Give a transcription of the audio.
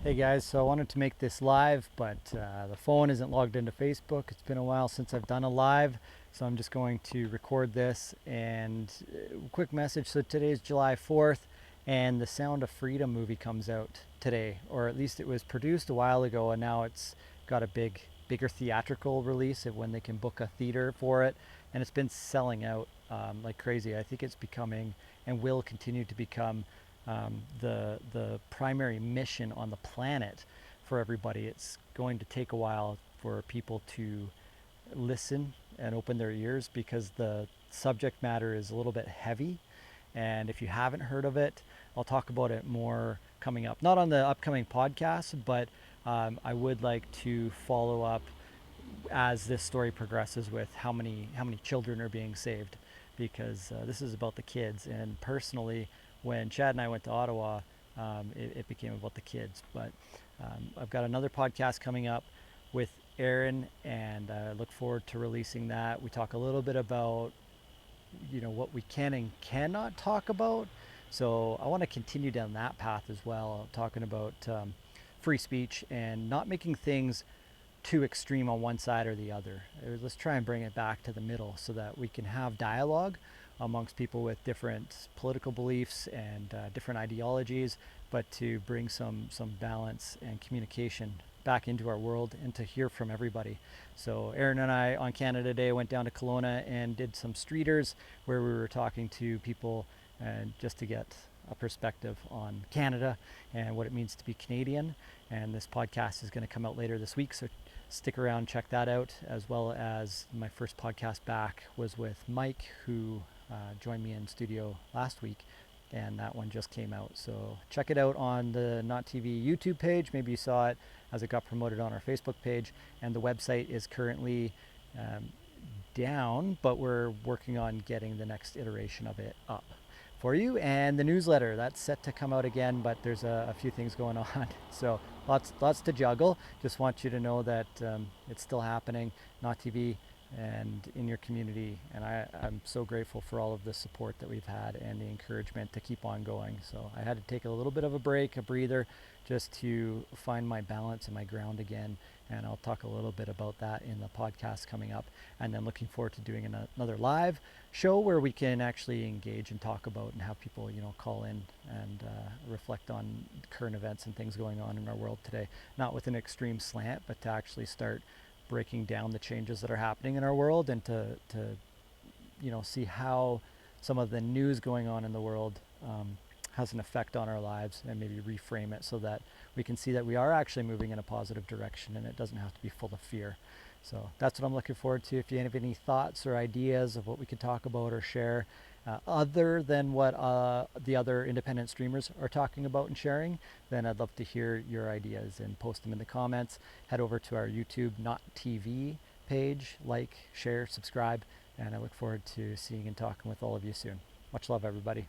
Hey guys, so I wanted to make this live, but the phone isn't logged into Facebook. It's been a while since I've done a live, so I'm just going to record this. And quick message, so today is July 4th, and the Sound of Freedom movie comes out today, or at least it was produced a while ago, and now it's got a bigger theatrical release of when they can book a theater for it, and it's been selling out like crazy. I think it's becoming and will continue to become the primary mission on the planet for everybody. It's going to take a while for people to listen and open their ears because the subject matter is a little bit heavy. And if you haven't heard of it, I'll talk about it more coming up. Not on the upcoming podcast, but I would like to follow up as this story progresses with how many children are being saved, because this is about the kids. And personally, when Chad and I went to Ottawa, it became about the kids. But I've got another podcast coming up with Aaron, and I look forward to releasing that. We talk a little bit about what we can and cannot talk about. So I want to continue down that path as well, talking about free speech and not making things too extreme on one side or the other. Let's try and bring it back to the middle so that we can have dialogue amongst people with different political beliefs and different ideologies, but to bring some balance and communication back into our world and to hear from everybody. So Aaron and I on Canada Day went down to Kelowna and did some streeters where we were talking to people and just to get a perspective on Canada and what it means to be Canadian. And this podcast is going to come out later this week, so stick around, check that out, as well as my first podcast back was with Mike, who joined me in studio last week, and that one just came out. So check it out on the notTV YouTube page. Maybe you saw it as it got promoted on our Facebook page, and the website is currently down, but we're working on getting the next iteration of it up for you. And the newsletter, that's set to come out again, but there's a few things going on. So lots to juggle. Just want you to know that it's still happening, notTV, and in your community. And I'm so grateful for all of the support that we've had and the encouragement to keep on going. So I had to take a little bit of a break, a breather, just to find my balance and my ground again. And I'll talk a little bit about that in the podcast coming up. And then looking forward to doing another live show where we can actually engage and talk about and have people, call in and reflect on current events and things going on in our world today. Not with an extreme slant, but to actually start breaking down the changes that are happening in our world, and to see how some of the news going on in the world has an effect on our lives, and maybe reframe it so that we can see that we are actually moving in a positive direction and it doesn't have to be full of fear. So that's what I'm looking forward to. If you have any thoughts or ideas of what we could talk about or share, other than what the other independent streamers are talking about and sharing, then I'd love to hear your ideas and post them in the comments. Head over to our YouTube notTV page, like, share, subscribe, and I look forward to seeing and talking with all of you soon. Much love, everybody.